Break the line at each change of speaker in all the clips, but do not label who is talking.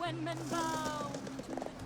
when men bow to the dewdrop.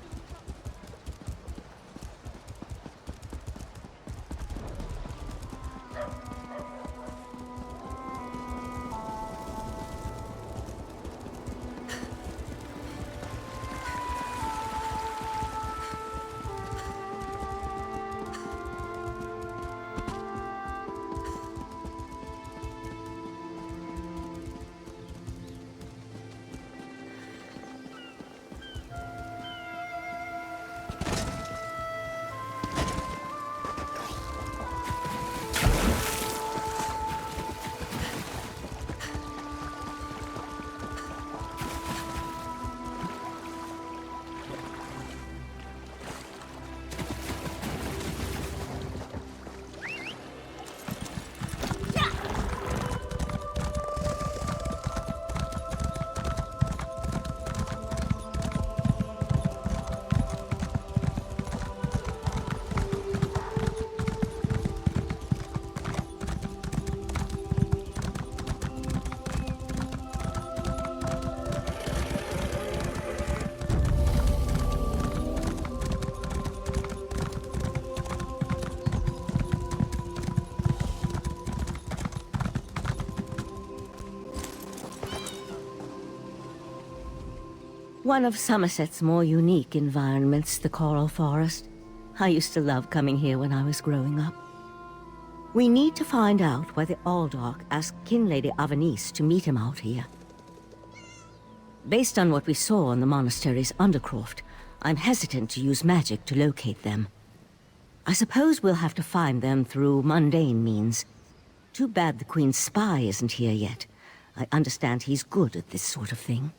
One of Somerset's more unique environments, the Coral Forest. I used to love coming here when I was growing up. We need to find out why the Aldark asked King Lady Avanice to meet him out here. Based on what we saw in the monastery's undercroft, I'm hesitant to use magic to locate them. I suppose we'll have to find them through mundane means. Too bad the Queen's spy isn't here yet. I understand he's good at this sort of thing.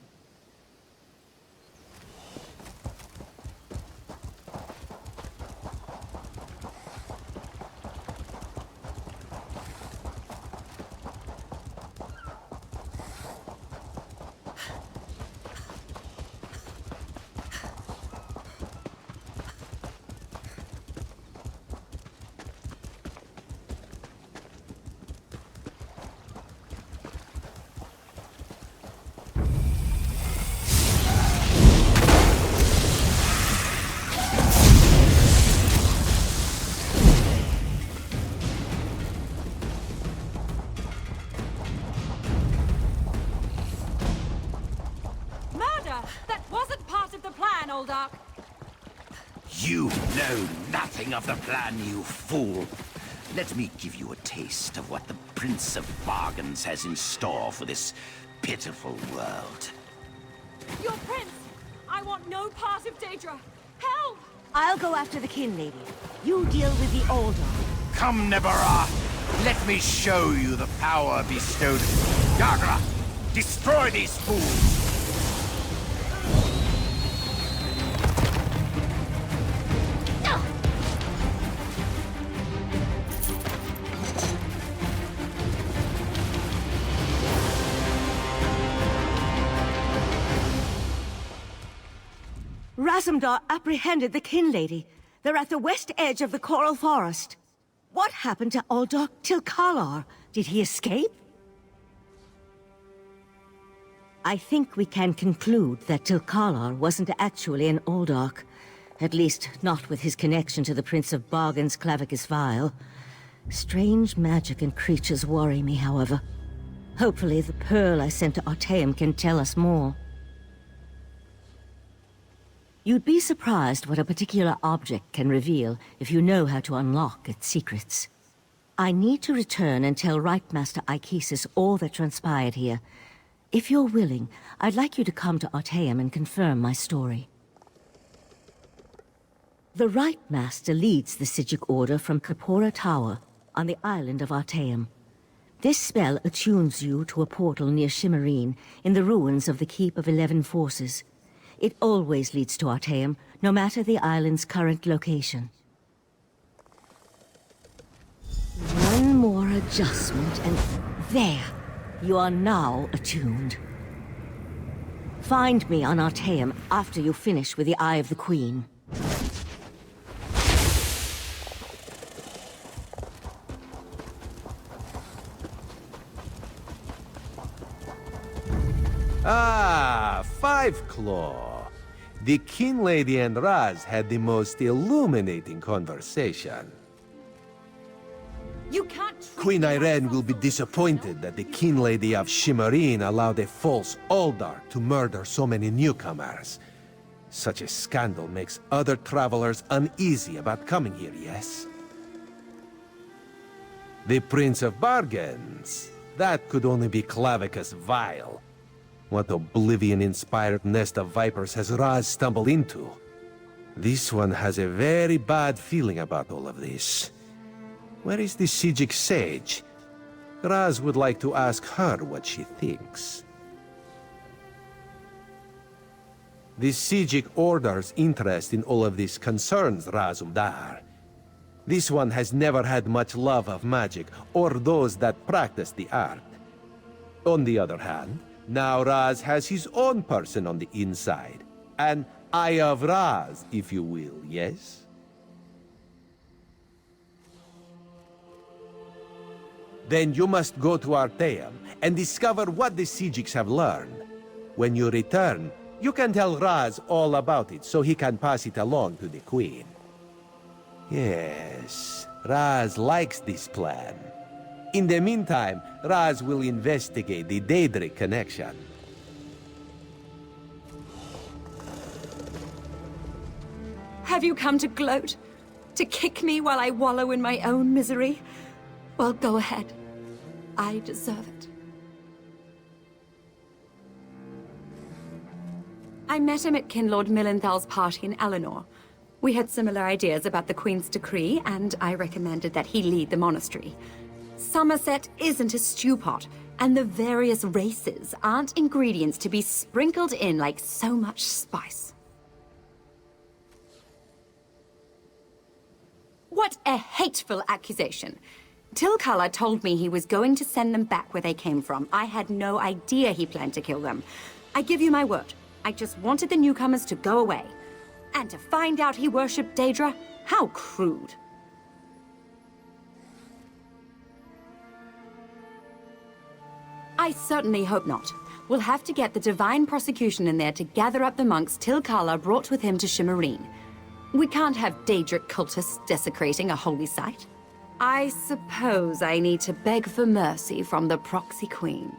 You know nothing of the plan, you fool. Let me give you a taste of what the Prince of Bargains has in store for this pitiful world.
Your prince! I want no part of Daedra! Help!
I'll go after the Kin Lady. You deal with the Aldark.
Come, Nebara! Let me show you the power bestowed. Yagra, destroy these fools!
Razumdar apprehended the Kin Lady. They're at the west edge of the Coral Forest. What happened to Aldark Tilkalar? Did he escape? I think we can conclude that Tilkalar wasn't actually an Aldark. At least, not with his connection to the Prince of Bargain's Clavicus Vial. Strange magic and creatures worry me, however. Hopefully the pearl I sent to Artaeum can tell us more. You'd be surprised what a particular object can reveal if you know how to unlock its secrets. I need to return and tell Right Master Aikesis all that transpired here. If you're willing, I'd like you to come to Artaeum and confirm my story. The Right Master leads the Psijic Order from Kapora Tower on the island of Artaeum. This spell attunes you to a portal near Shimmerine in the ruins of the Keep of 11 Forces. It always leads to Artaeum, no matter the island's current location. One more adjustment, and there! You are now attuned. Find me on Artaeum after you finish with the Eye of the Queen.
Ah, Five Claw. The King Lady and Raz had the most illuminating conversation.
You can't treat
Queen
me like
Irene
some
will be
sort of
disappointed that the King Lady of Shimmerine allowed a false Eldar to murder so many newcomers. Such a scandal makes other travelers uneasy about coming here, yes? The Prince of Bargains. That could only be Clavicus Vile. What Oblivion-inspired nest of vipers has Raz stumbled into? This one has a very bad feeling about all of this. Where is the Sijic Sage? Raz would like to ask her what she thinks. The Sijic Order's interest in all of this concerns Razumdar. This one has never had much love of magic, or those that practice the art. On the other hand, now Raz has his own person on the inside. An Eye of Raz, if you will, yes? Then you must go to Arteum and discover what the Sijics have learned. When you return, you can tell Raz all about it so he can pass it along to the Queen. Yes, Raz likes this plan. In the meantime, Raz will investigate the Daedric connection.
Have you come to gloat? To kick me while I wallow in my own misery? Well, go ahead. I deserve it. I met him at Kinlord Millenthal's party in Eleanor. We had similar ideas about the Queen's decree, and I recommended that he lead the monastery. Somerset isn't a stew pot, and the various races aren't ingredients to be sprinkled in like so much spice. What a hateful accusation. Tilkala told me he was going to send them back where they came from. I had no idea he planned to kill them. I give you my word. I just wanted the newcomers to go away. And to find out he worshipped Daedra? How crude. I certainly hope not. We'll have to get the Divine Prosecution in there to gather up the monks Tilkala brought with him to Shimmerine. We can't have Daedric cultists desecrating a holy site. I suppose I need to beg for mercy from the Proxy Queen.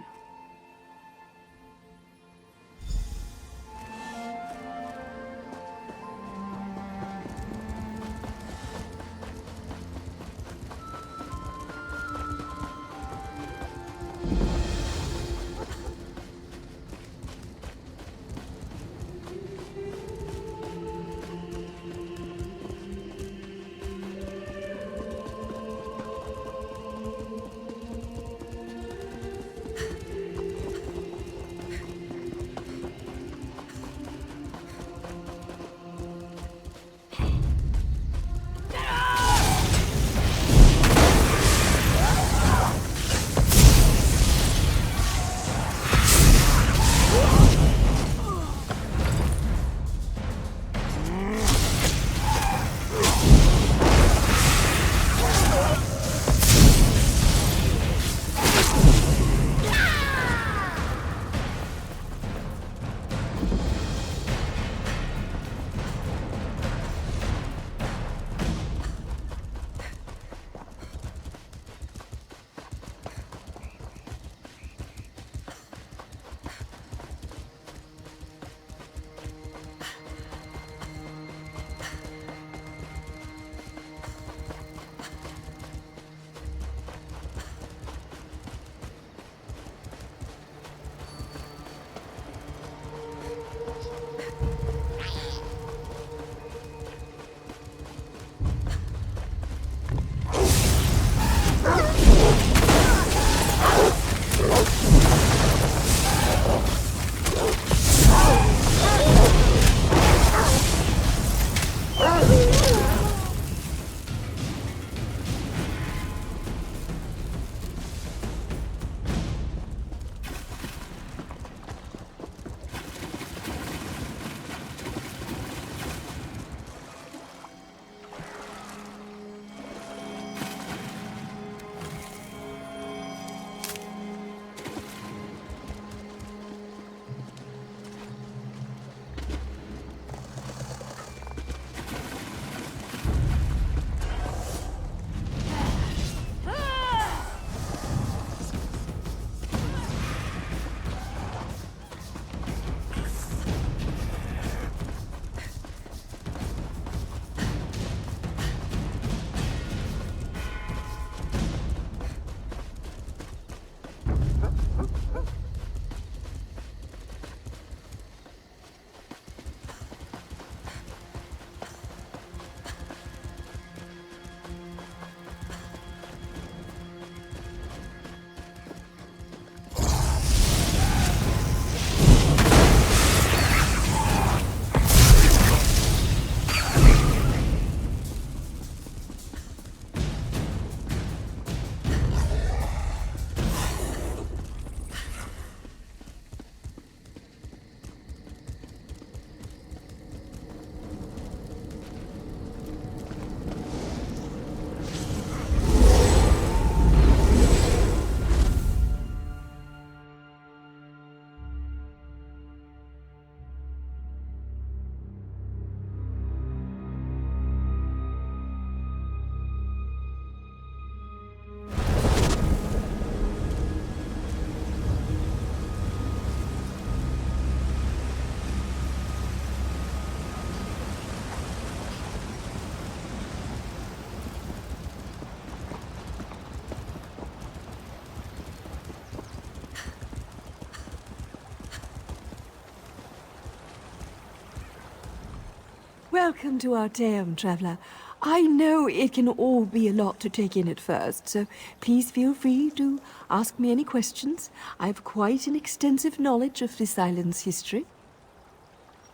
Welcome to Arteum, traveler. I know it can all be a lot to take in at first, so please feel free to ask me any questions. I have quite an extensive knowledge of this island's history.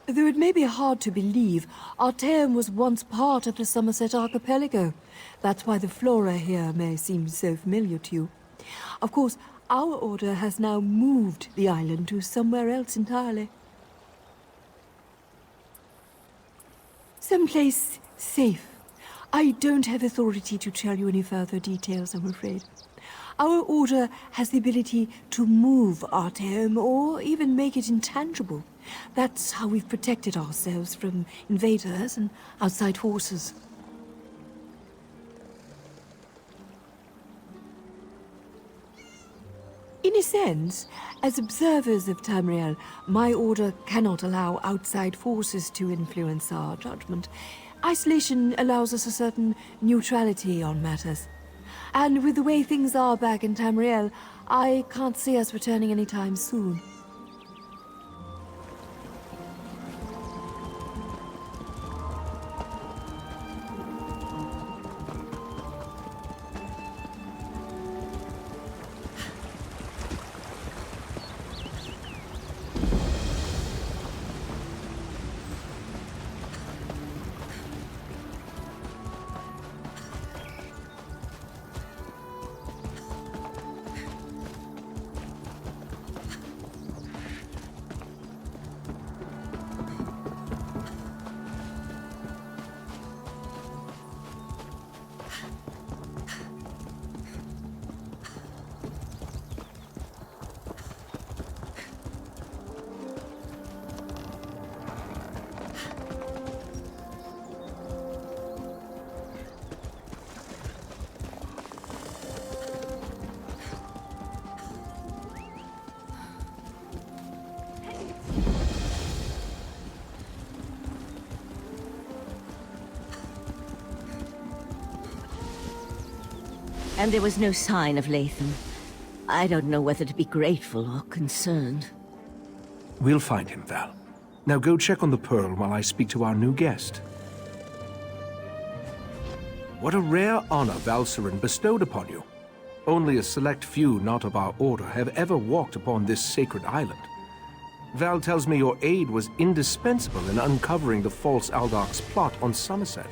Though it may be hard to believe, Arteum was once part of the Somerset archipelago. That's why the flora here may seem so familiar to you. Of course, our order has now moved the island to somewhere else entirely. Someplace safe. I don't have authority to tell you any further details, I'm afraid. Our order has the ability to move Arteum or even make it intangible. That's how we've protected ourselves from invaders and outside forces. In a sense, as observers of Tamriel, my order cannot allow outside forces to influence our judgment. Isolation allows us a certain neutrality on matters. And with the way things are back in Tamriel, I can't see us returning anytime soon.
And there was no sign of Lathan. I don't know whether to be grateful or concerned.
We'll find him, Val. Now go check on the Pearl while I speak to our new guest. What a rare honor Elsweyr bestowed upon you. Only a select few not of our order have ever walked upon this sacred island. Val tells me your aid was indispensable in uncovering the false Aldach's plot on Somerset.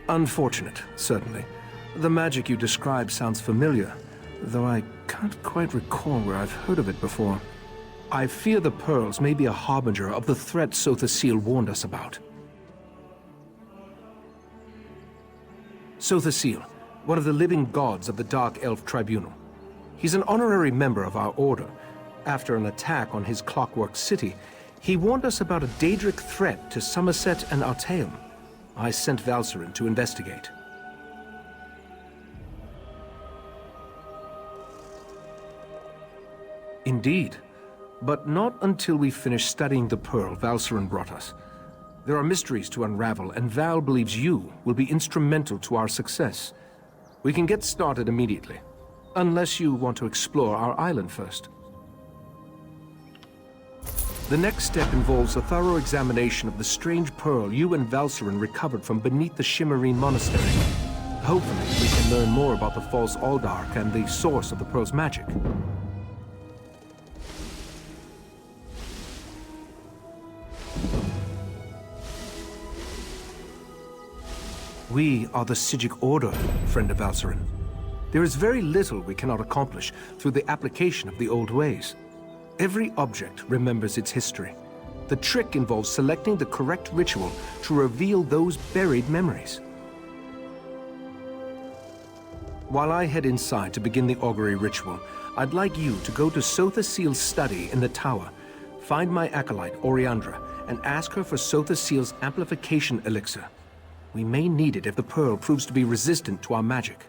Unfortunate, certainly. The magic you describe sounds familiar, though I can't quite recall where I've heard of it before. I fear the pearls may be a harbinger of the threat Sotha warned us about. Sotha, one of the living gods of the Dark Elf Tribunal. He's an honorary member of our order. After an attack on his clockwork city, he warned us about a Daedric threat to Somerset and Arteum. I sent Elsweyr to investigate. Indeed, but not until we finish studying the Pearl Elsweyr brought us. There are mysteries to unravel, and Val believes you will be instrumental to our success. We can get started immediately, unless you want to explore our island first. The next step involves a thorough examination of the strange pearl you and Elsweyr recovered from beneath the Shimmerine Monastery. Hopefully, we can learn more about the false Aldark and the source of the pearl's magic. We are the Psijic Order, friend of Elsweyr. There is very little we cannot accomplish through the application of the old ways. Every object remembers its history. The trick involves selecting the correct ritual to reveal those buried memories. While I head inside to begin the augury ritual, I'd like you to go to Sotha study in the tower, find my acolyte, Oriandra, and ask her for Sotha amplification elixir. We may need it if the pearl proves to be resistant to our magic.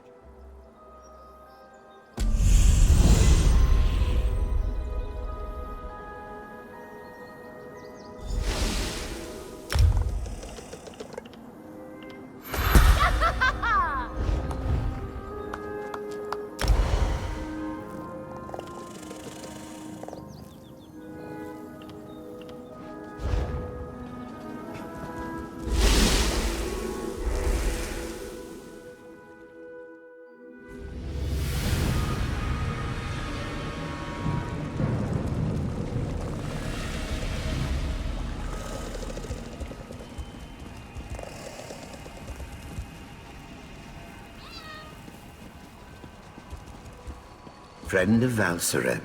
Friend of Elsweyr.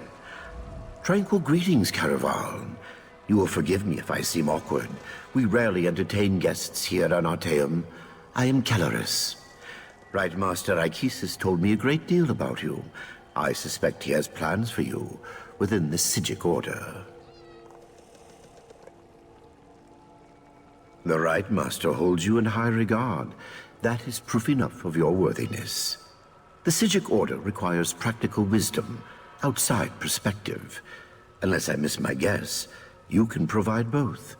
Tranquil greetings, Caraval. You will forgive me if I seem awkward. We rarely entertain guests here on Artaeum. I am Caloris. Right Master Ichesis told me a great deal about you. I suspect he has plans for you within the Psijic Order. The Right Master holds you in high regard. That is proof enough of your worthiness. The Psijic Order requires practical wisdom, outside perspective. Unless I miss my guess, you can provide both.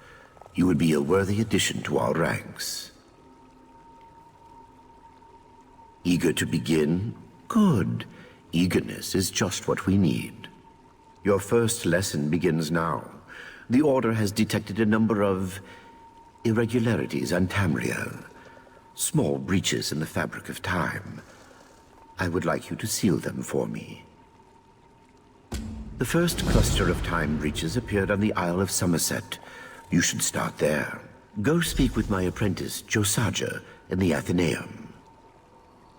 You would be a worthy addition to our ranks. Eager to begin? Good. Eagerness is just what we need. Your first lesson begins now. The Order has detected a number of irregularities on Tamriel. Small breaches in the fabric of time. I would like you to seal them for me. The first cluster of time breaches appeared on the Isle of Somerset. You should start there. Go speak with my apprentice, Josaja, in the Athenaeum.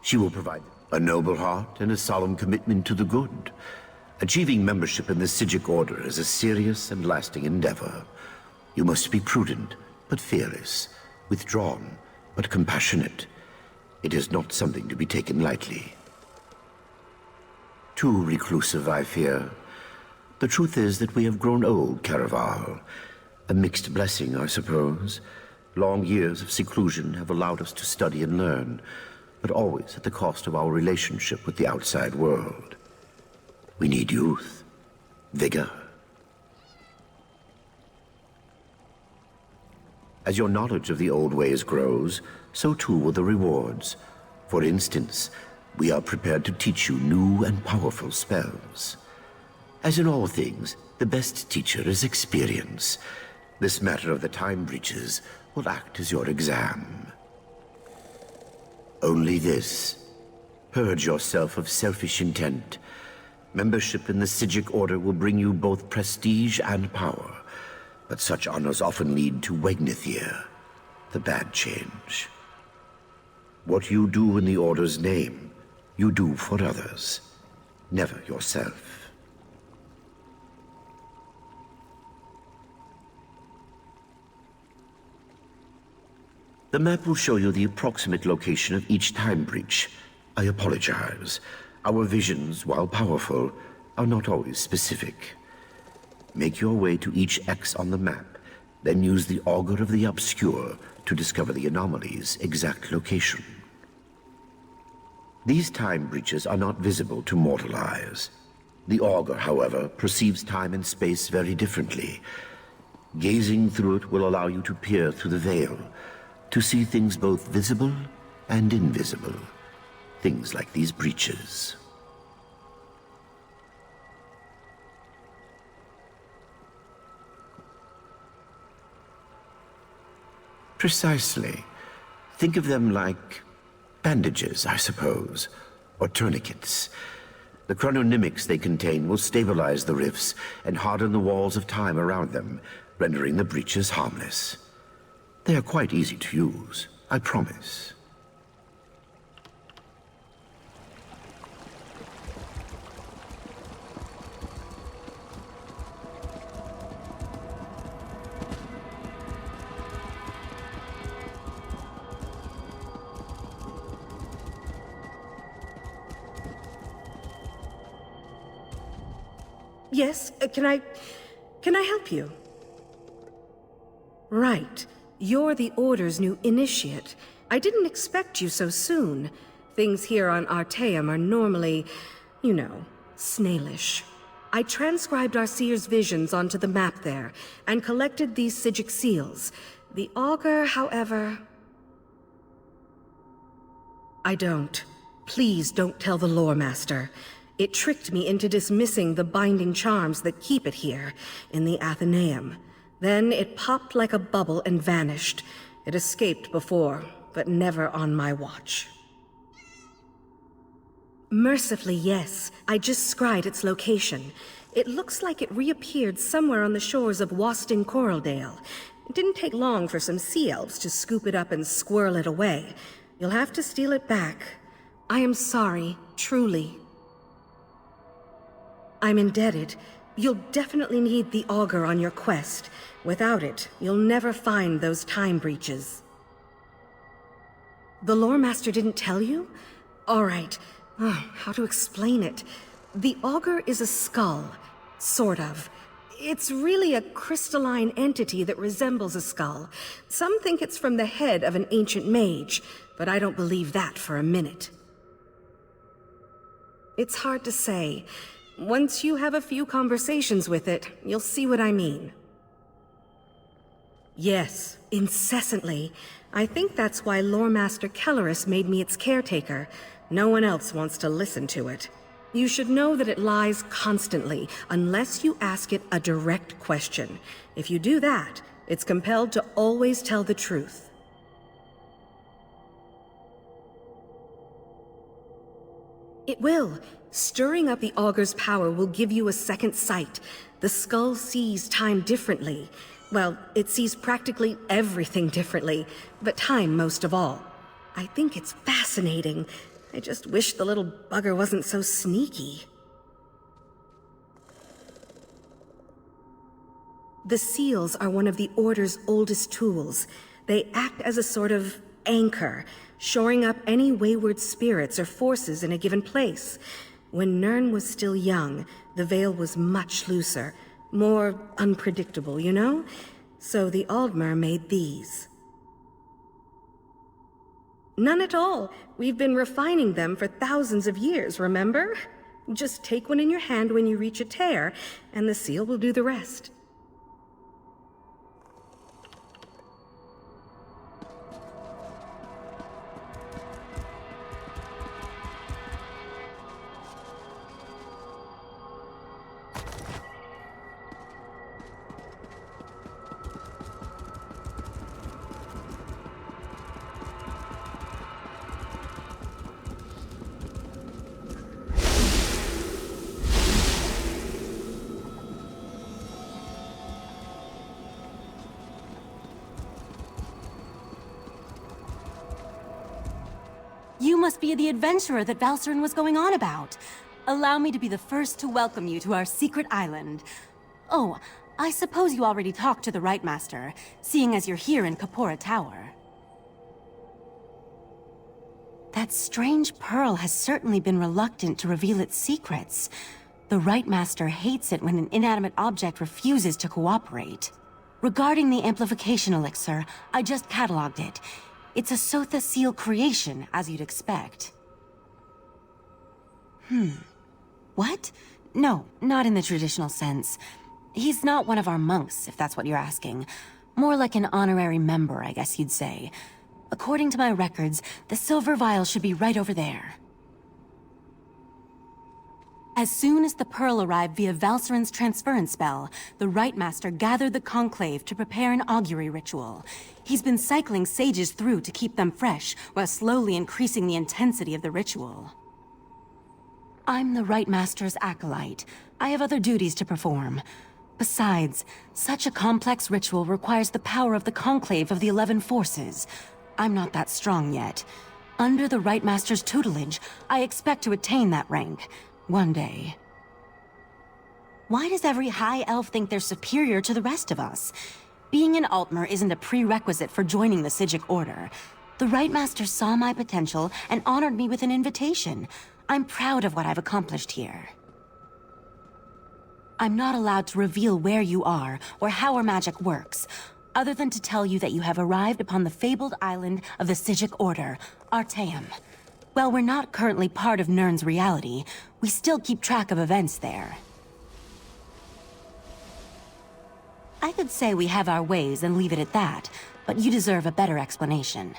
She will provide a noble heart and a solemn commitment to the good. Achieving membership in the Psijic Order is a serious and lasting endeavor. You must be prudent, but fearless, withdrawn, but compassionate. It is not something to be taken lightly. Too reclusive, I fear. The truth is that we have grown old, Caraval. A mixed blessing, I suppose. Long years of seclusion have allowed us to study and learn, but always at the cost of our relationship with the outside world. We need youth, vigor. As your knowledge of the old ways grows, so too will the rewards. For instance, we are prepared to teach you new and powerful spells. As in all things, the best teacher is experience. This matter of the time breaches will act as your exam. Only this. Purge yourself of selfish intent. Membership in the Psijic Order will bring you both prestige and power. But such honors often lead to Wegnithir, the bad change. What you do in the Order's name, you do for others, never yourself. The map will show you the approximate location of each time breach. I apologize. Our visions, while powerful, are not always specific. Make your way to each X on the map, then use the Augur of the Obscure to discover the anomaly's exact location. These time breaches are not visible to mortal eyes. The Augur, however, perceives time and space very differently. Gazing through it will allow you to peer through the veil, to see things both visible and invisible. Things like these breaches. Precisely. Think of them like bandages, I suppose, or tourniquets. The chrononymics they contain will stabilize the rifts and harden the walls of time around them, rendering the breaches harmless. They are quite easy to use, I promise.
Yes, can I help you? Right. You're the Order's new initiate. I didn't expect you so soon. Things here on Artaeum are normally, you know, snailish. I transcribed our seer's visions onto the map there, and collected these Psijic seals. The Augur, however... I don't. Please don't tell the Lore Master. It tricked me into dismissing the binding charms that keep it here, in the Athenaeum. Then it popped like a bubble and vanished. It escaped before, but never on my watch. Mercifully, yes. I just scryed its location. It looks like it reappeared somewhere on the shores of Wasting Coraldale. It didn't take long for some sea elves to scoop it up and squirrel it away. You'll have to steal it back. I am sorry, truly. I'm indebted. You'll definitely need the auger on your quest. Without it, you'll never find those time breaches. The lore master didn't tell you? All right. How to explain it? The auger is a skull. Sort of. It's really a crystalline entity that resembles a skull. Some think it's from the head of an ancient mage, but I don't believe that for a minute. It's hard to say. Once you have a few conversations with it, you'll see what I mean. Yes, incessantly. I think that's why Lore Master Kellerus made me its caretaker. No one else wants to listen to it. You should know that it lies constantly, unless you ask it a direct question. If you do that, it's compelled to always tell the truth. It will. Stirring up the auger's power will give you a second sight. The skull sees time differently. Well, it sees practically everything differently, but time most of all. I think it's fascinating. I just wish the little bugger wasn't so sneaky. The seals are one of the Order's oldest tools. They act as a sort of anchor, shoring up any wayward spirits or forces in a given place. When Nirn was still young, the veil was much looser, more unpredictable, you know? So the Aldmer made these. None at all. We've been refining them for thousands of years, remember? Just take one in your hand when you reach a tear, and the seal will do the rest.
You must be the adventurer that Elsweyr was going on about. Allow me to be the first to welcome you to our secret island. Oh, I suppose you already talked to the Right Master, seeing as you're here in Kapora Tower. That strange pearl has certainly been reluctant to reveal its secrets. The Right Master hates it when an inanimate object refuses to cooperate. Regarding the amplification elixir, I just cataloged it. It's a Sotha seal creation, as you'd expect. What? No, not in the traditional sense. He's not one of our monks, if that's what you're asking. More like an honorary member, I guess you'd say. According to my records, the silver vial should be right over there. As soon as the pearl arrived via Valserin's transference spell, the Right Master gathered the Conclave to prepare an augury ritual. He's been cycling sages through to keep them fresh, while slowly increasing the intensity of the ritual. I'm the Right Master's acolyte. I have other duties to perform. Besides, such a complex ritual requires the power of the Conclave of the 11 Forces. I'm not that strong yet. Under the Right Master's tutelage, I expect to attain that rank. One day. Why does every high elf think they're superior to the rest of us? Being an Altmer isn't a prerequisite for joining the Psijic Order. The Right Master saw my potential and honored me with an invitation. I'm proud of what I've accomplished here. I'm not allowed to reveal where you are or how our magic works, other than to tell you that you have arrived upon the fabled island of the Psijic Order, Artaeum. While we're not currently part of Nirn's reality, we still keep track of events there. I could say we have our ways and leave it at that, but you deserve a better explanation.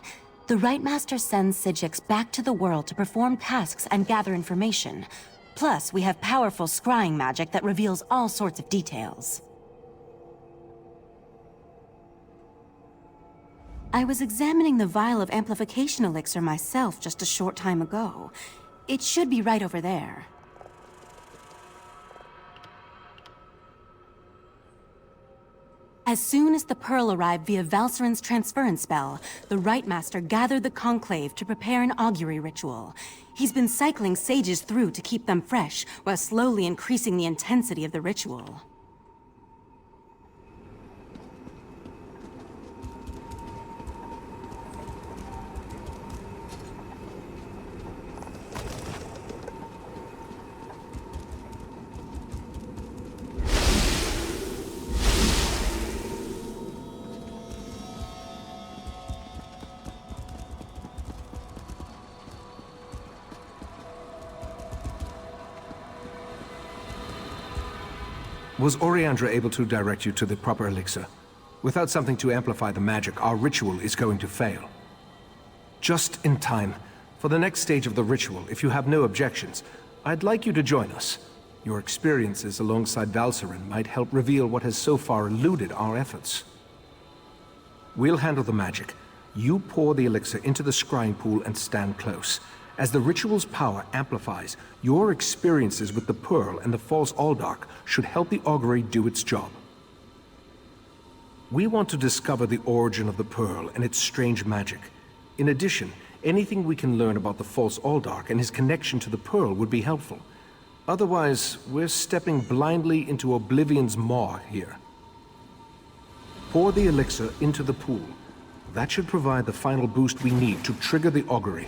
The Right Master sends Psijics back to the world to perform tasks and gather information. Plus, we have powerful scrying magic that reveals all sorts of details. I was examining the vial of amplification elixir myself just a short time ago. It should be right over there.
As soon as the Pearl arrived via Valserin's transference spell, the Rite Master gathered the Conclave to prepare an augury ritual. He's been cycling sages through to keep them fresh, while slowly increasing the intensity of the ritual.
Was Oriandra able to direct you to the proper elixir? Without something to amplify the magic, our ritual is going to fail. Just in time. For the next stage of the ritual, if you have no objections, I'd like you to join us. Your experiences alongside Valserin might help reveal what has so far eluded our efforts. We'll handle the magic. You pour the elixir into the scrying pool and stand close. As the ritual's power amplifies, your experiences with the Pearl and the false Aldark should help the augury do its job. We want to discover the origin of the Pearl and its strange magic. In addition, anything we can learn about the false Aldark and his connection to the Pearl would be helpful. Otherwise, we're stepping blindly into Oblivion's maw here. Pour the elixir into the pool. That should provide the final boost we need to trigger the augury.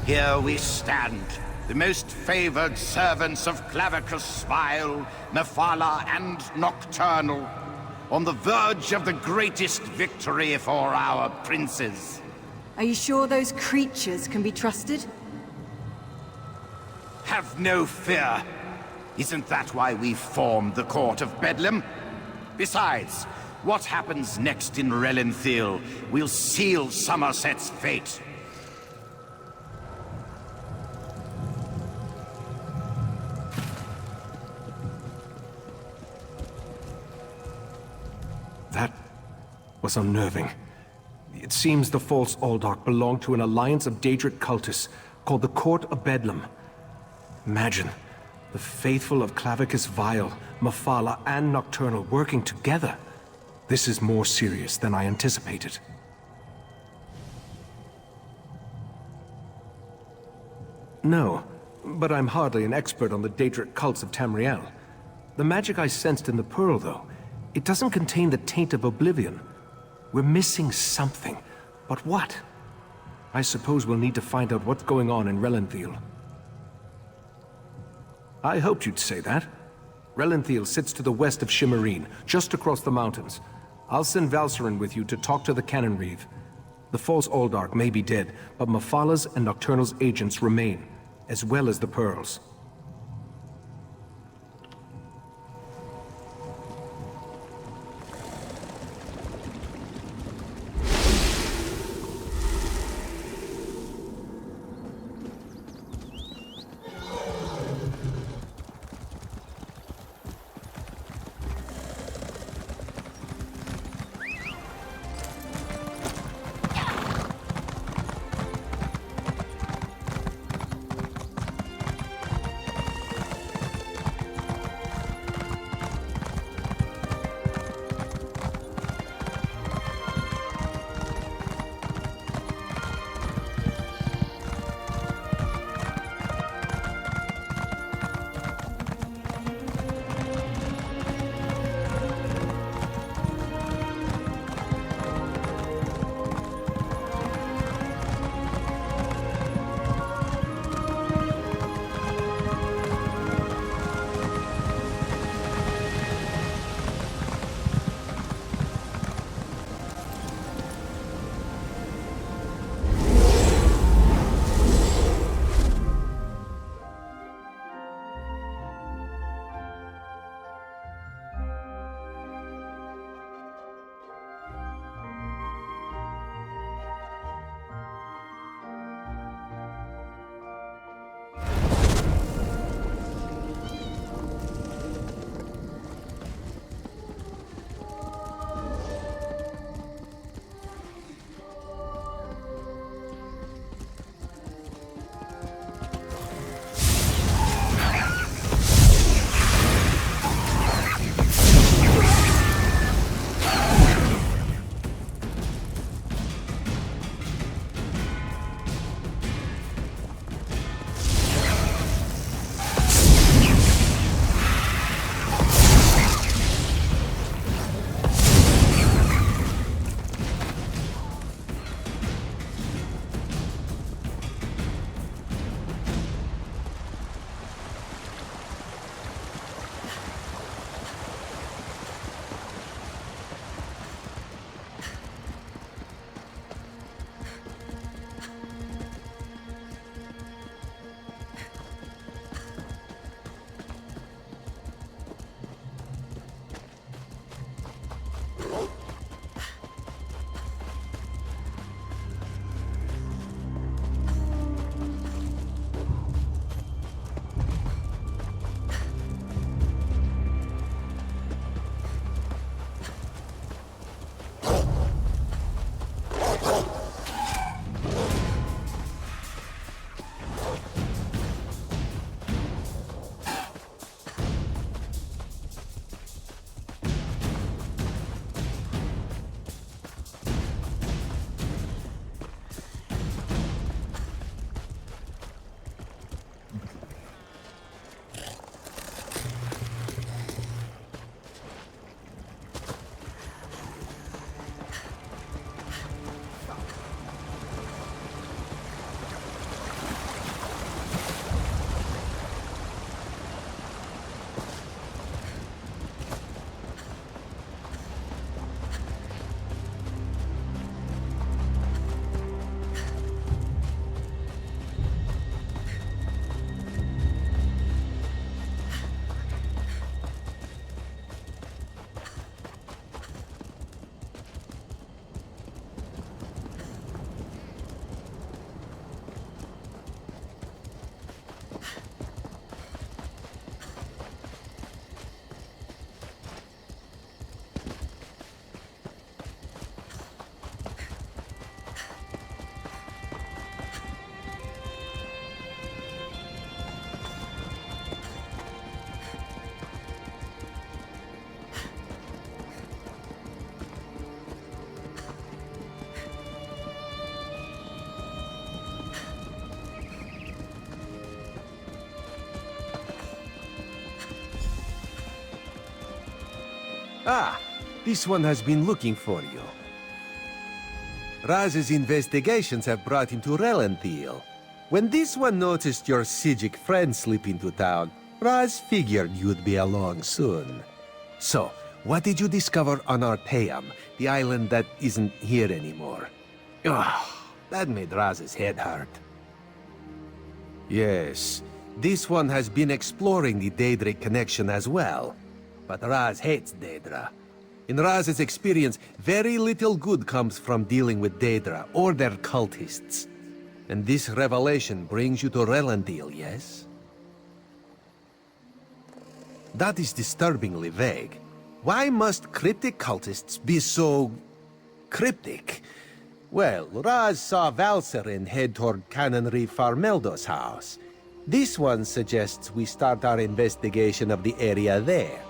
Here we stand, the most favored servants of Clavicus Vile, Mephala, and Nocturnal, on the verge of the greatest victory for our princes.
Are you sure those creatures can be trusted?
Have no fear. Isn't that why we formed the Court of Bedlam? Besides, what happens next in Relenthiel will seal Somerset's fate.
That was unnerving. It seems the false Aldark belonged to an alliance of Daedric cultists called the Court of Bedlam. Imagine, the faithful of Clavicus Vile, Mephala, and Nocturnal working together. This is more serious than I anticipated. No, but I'm hardly an expert on the Daedric cults of Tamriel. The magic I sensed in the Pearl, though, it doesn't contain the taint of Oblivion. We're missing something. But what? I suppose we'll need to find out what's going on in Relenthiel. I hoped you'd say that. Relenthiel sits to the west of Shimmerine, just across the mountains. I'll send Valserin with you to talk to the Cannon Reeve. The false Aldark may be dead, but Mephala's and Nocturnal's agents remain, as well as the Pearls.
Ah, this one has been looking for you. Raz's investigations have brought him to Relenthiel. When this one noticed your Sijic friend slip into town, Raz figured you'd be along soon. So, what did you discover on Artaeum, the island that isn't here anymore? Ugh, that made Raz's head hurt. Yes, this one has been exploring the Daedric connection as well. But Raz hates Daedra. In Raz's experience, very little good comes from dealing with Daedra or their cultists. And this revelation brings you to Relenthiel, yes? That is disturbingly vague. Why must cryptic cultists be so... cryptic? Well, Raz saw Valserin head toward Canonry Farmeldo's house. This one suggests we start our investigation of the area there.